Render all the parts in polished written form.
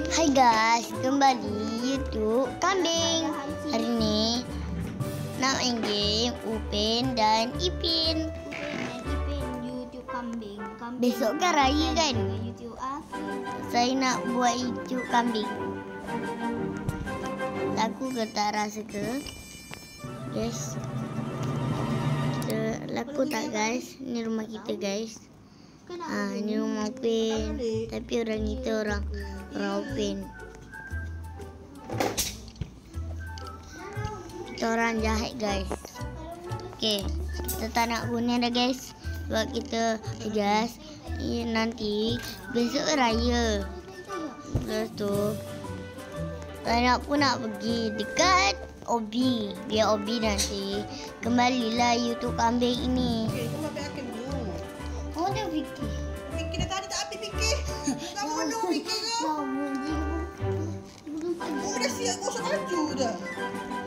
Hai guys, kembali YouTube Kambing. Hari ni nak main game Upin dan Ipin. YouTube Kambing. Besok kan raya kan? YouTube Saya nak buat YouTube Kambing. Laku ke tak rasa ke? Guys. Laku tak guys? Ni rumah kita guys. Ni rumah Upin. Tapi orang kita orang Upin. Kita orang jahat guys. Okay, kita tak nak guna dah guys. Sebab kita guys, nanti besok raya. Lepas tu saya pun nak pergi dekat Obi. Biar Obi nanti kembalilah YouTube Kambing ini. Okay, kau ambil akhir dulu. Oh, dia fikir. Fikir dah tadi tak habis fikir. Tak bodoh fikir kau. Kau dah siap gosok baju dah.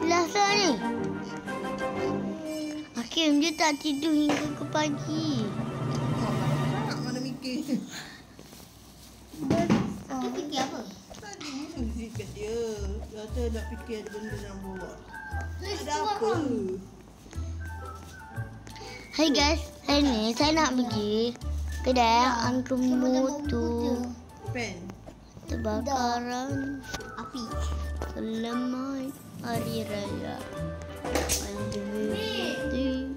Lasa ni. Hakim dia tak tidur hingga ke pagi. Tak mana mikir. Hakim fikir apa? Tadi ni fikir dia. Kata nak fikir benda nak buat. Ada Buat apa? Hai guys, hari ni saya nak pergi kedai angka motor. Pen. Terbakaran Api. selamat hari raya. Aduh.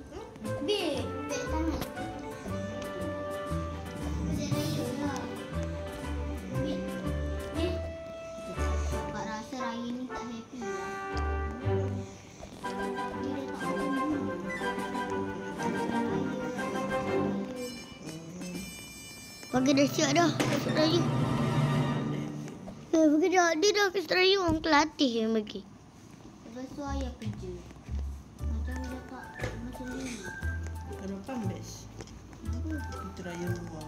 Beg tangan. Kak rasa raya ni tak happy lah. Pagi dah siap dah kasut raya. Pagi dah ada dah kasut raya. Orang pelatih yang bagi. Lepas tu ayah kerja. Macam dia tak macam ni. Kenapa best? Kita raya rumah.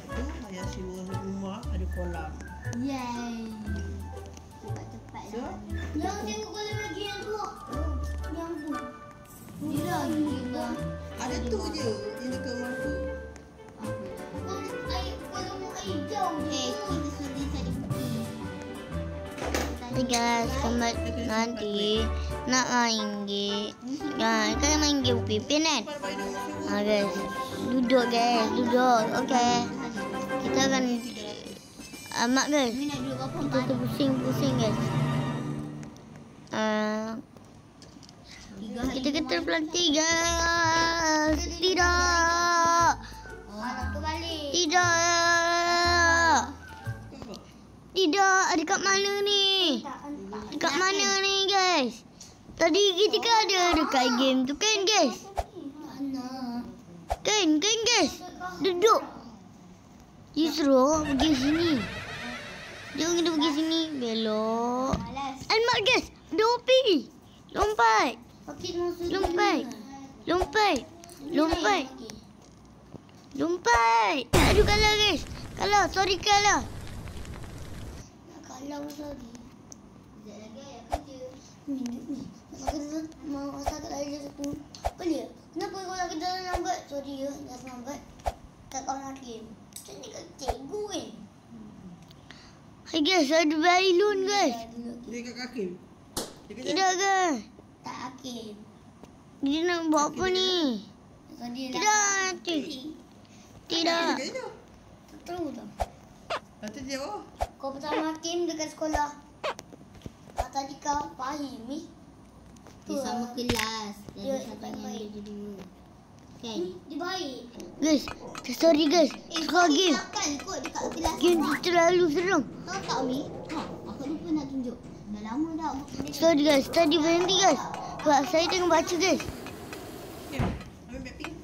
Tu ayah sewa rumah ada kolam. Yay. Cepat-cepat So? dah. Yang tengok kolam lagi yang tu. Yang tu. Dia lagi lah. Ada tu je yang dekat rumah tu. Kita sudah cari bukti. Hey guys, nanti nak main game. Kan main game Upin kan? Guys, duduk guys, duduk. Okay. Kita akan mak guys. Ni nak duduk apa? Kita pusing-pusing guys. Kita terpelan tiga. Tidak. Nak kembali. Tidak. Tidak. Dekat mana ni? Dekat mana ni guys? Tadi kita kan ada dekat game tu kan guys? Mana? Kan guys? Duduk. You suruh pergi sini. Jom kita pergi sini. Belok. Malas. Almak guys. Ada Opi. Lompat. Okey, masuk. Lompat. Lompat. Lompat. Lompat. Aduh kalah guys. Kalah. Sorry kalah. Kalau sorry. Sekejap lagi ayah kerja. Minit ni. Mau sakit aja satu. Boleh? Kenapa kalau kita lambat? Sorry ya, dah lambat. Kat kawan Hakim. Macam ni kat cikgu kan? Hai guys, ada balon guys. Dia kat kaki. Tidak guys. Tak Hakim. Dia nak buat apa ni? Sorry lah. Tidak nanti. Tidak. Tak tahu tau. Nanti dia oh. Kau pertama Hakim dekat sekolah. Tadi kau Fahim ni. Dia sama kelas. Jadi siapa yang dia dulu. Kan? Dia baik. Guys, sorry guys. Sekarang game. Takkan kot dekat kelas. Game ni terlalu seram. Tahu tak Mi? Aku lupa nak tunjuk. Dah lama dah. Sorry guys, tadi berhenti guys. Sebab saya tengah baca guys. Okay. Ambil mapping.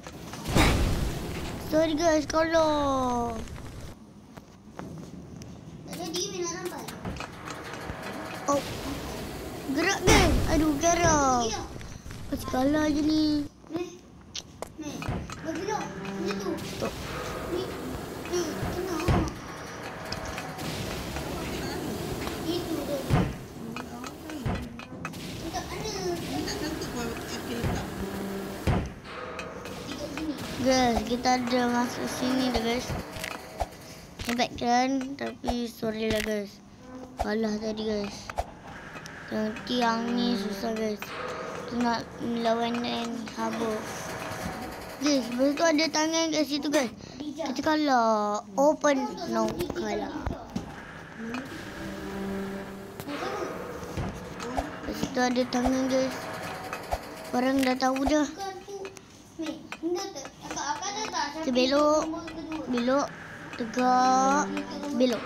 Sorry guys, kalau. Tak jadi Mi nak rampai. Oh. Gerak guys. Aduh, gerak. Ya. Macam kalah je ni. Ni. Bagi dong. Macam tu. Tok. Ni. Ni. Kena. Itu dia. Tak ada. Tak tentu kau akhir letak. Dekat sini. Guys, kita ada masuk sini dah guys. Hebat kan? Tapi sorry lah guys. Kalah tadi guys. Yang tiang ni susah guys. Tu nak lawan dan habuk. Guys, lepas tu ada tangan kat situ guys. Kita kalah. Open. No, kalah. Lepas tu ada tangan guys. Orang dah tahu dah. Kita belok. Belok. Tegak. Belok.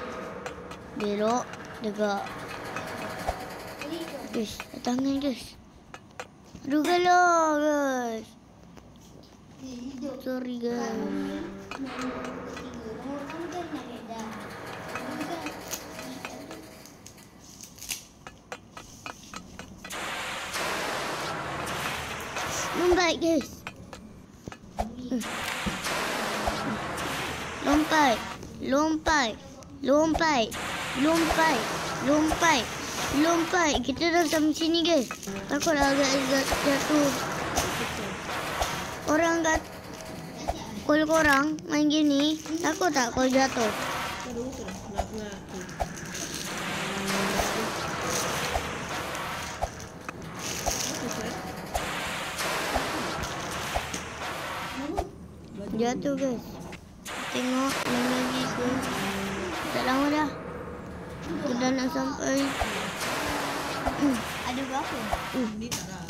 Belok. Tegak. Guys, ada tangan guys. Aduh kalah guys. Sorry guys. Lompat guys. Lompat. Lompat. Lompat. Lompat. Lompat. Lompat. Kita dah sampai sini guys. Takutlah agak jatuh. Orang kat kalau korang main game ni, takut tak kalau jatuh? Terus nak tu. Jatuh guys. Tengok yang lagi tu. Tak lama dah. Kita dah nak sampai. Ada berapa? Ni tak lah.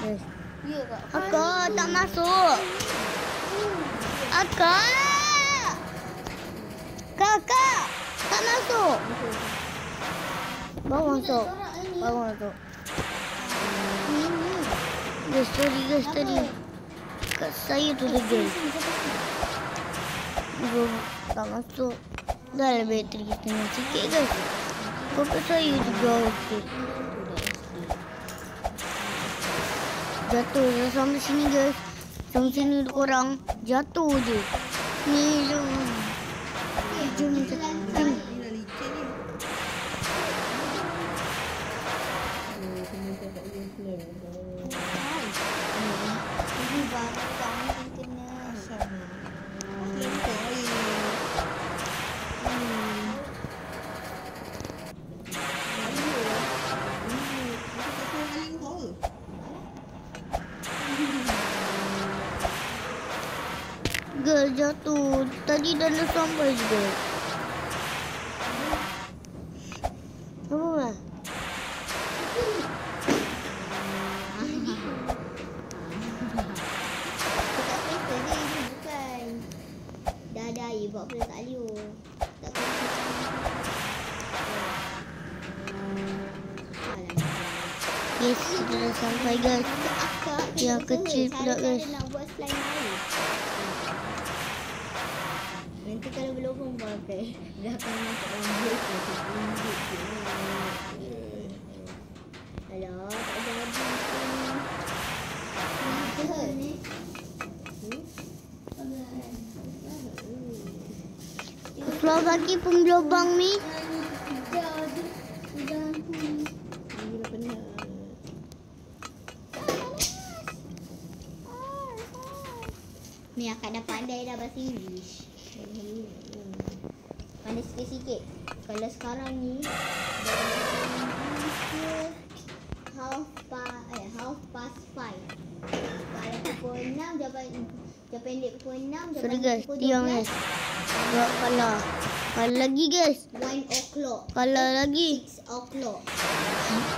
Yes. Ya kak. Akak tak masuk. Akak. Kakak tak masuk. Baru masuk. Baru masuk. Guys, sorry guys tadi. Kat saya tu dah guys. Tak masuk. Dah lah bateri kita ni sikit guys. Kakak saya juga okey. Jatuh dah sampai sini guys. Sampai sini korang jatuh je. Ni jom. Jom. Ni dah licin ni. Kena tak dia slow. Ini baru kamu kena. Asam. Lepas air. Guys, jatuh. Tadi dah nak sampai juga. Apa lah? Dah ada air buat pula tak liur. Tak kena Yes, kita dah sampai guys. Yang kecil pula guys. nak buat slime air. Nanti kalau berlubang pakai dah akan masuk rambut. Alah, tak jadi. Keluar bagi pemlubang ni. Ni akak dah pandai dah bahasa English. Pandai sikit-sikit. Kalau sekarang ni half past 5. Kalau pukul 6 jam pendek pukul 6 jam Sorry pendek guys, pukul diam 12. guys. Buat kalah. Kalah lagi guys. 1 o'clock. Kalah lagi. 6 o'clock.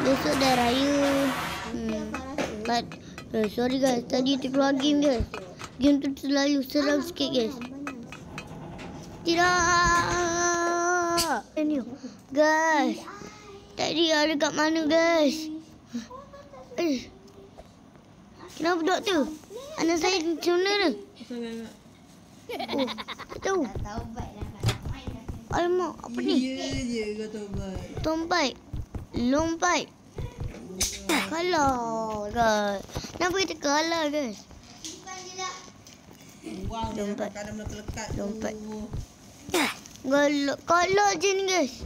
Besok dah raya. Nanti akak rasa. Sorry guys, tadi terkeluar game guys. Game tu terlalu seram sikit guys. Tidak. Ini guys. Tadi ada kat mana guys? Kenapa duduk tu? Anak saya macam mana tu? Oh, tak tahu. Alamak, apa ni? Ya je kau tobat. Lompat. Lompat. Kalah guys. Kenapa kita kalah guys? Wow, Lompat. kadang melekat tu. Lompat. Kalah je ni guys.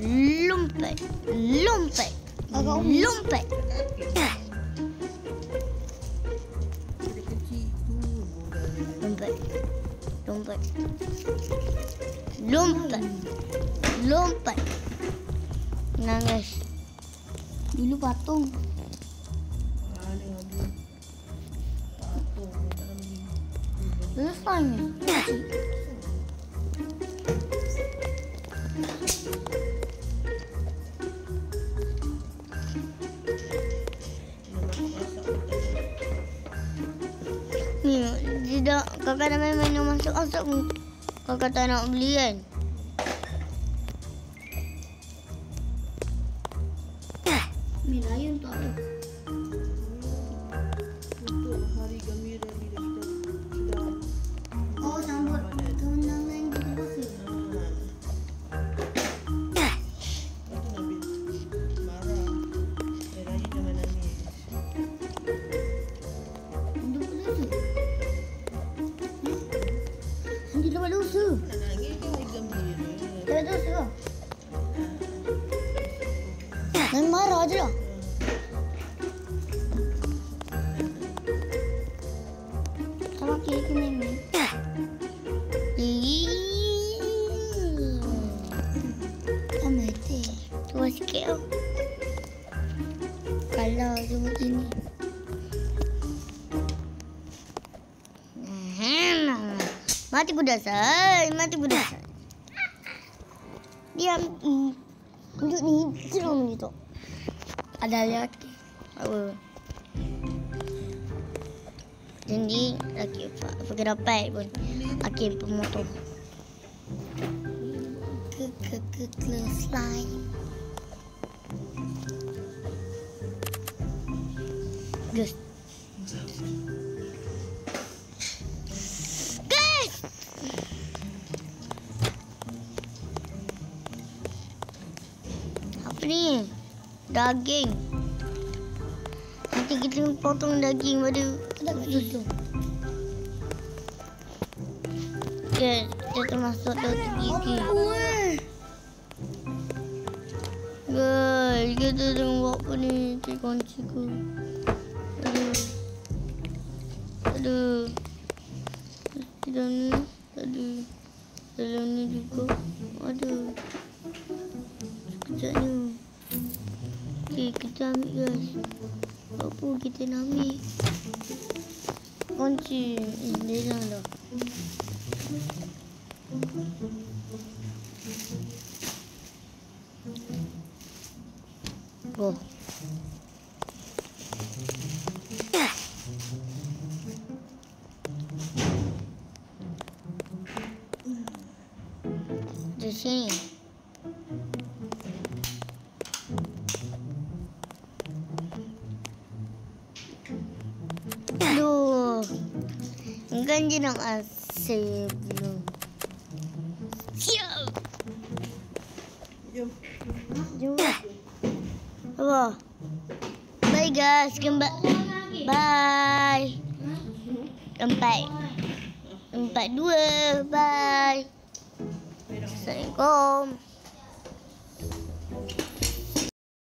lompat, lompat, lompat. Ada kecil tu. Lompat, lompat, lompat, lompat. Nah guys, Dulu patung. Ada ada. Patung dalam ni. Selesai ni. ni tidak kakak dah main yang masuk asap pun. Kakak tak nak beli kan? Ni layan tu apa? Untuk hari gembira bila kita sudah Oh, sambut kemenangan kita pasal. itu Nabil marah. Raya jangan nangis. Untuk berdosa. Nanti dapat dosa. Nak nangis ke hari gembira? Dapat dosa. Dan marah je lah. Sama kira main-main. Mati. Tua sikit tau. Kalau tu begini. Mati kudasai, mati kudasai. Diam. Tunjuk ni jerung gitu. Ada lelaki. Apa? Jadi lelaki pakai dapat pun. Lelaki pemotor. Ke slime. Guys. Guys. Apa ni? Daging. Nanti kita potong daging pada susu. Okay, kita termasuk daging gigi. Guys, kita tengok buat apa ni? Cik kunci ku. Aduh. Aduh. Dalam ni. Aduh. Dalam ni juga. Aduh. Sekejap ni. Okay, kita ambil guys. Apa kita nak ambil? Kunci. Dia hilang dah. Oh. Di sini. Aduh. Kan je nak asyik belum. Siap. Jom. Jom. Apa? Bye guys. Bye. Empat dua. Bye. Assalamualaikum.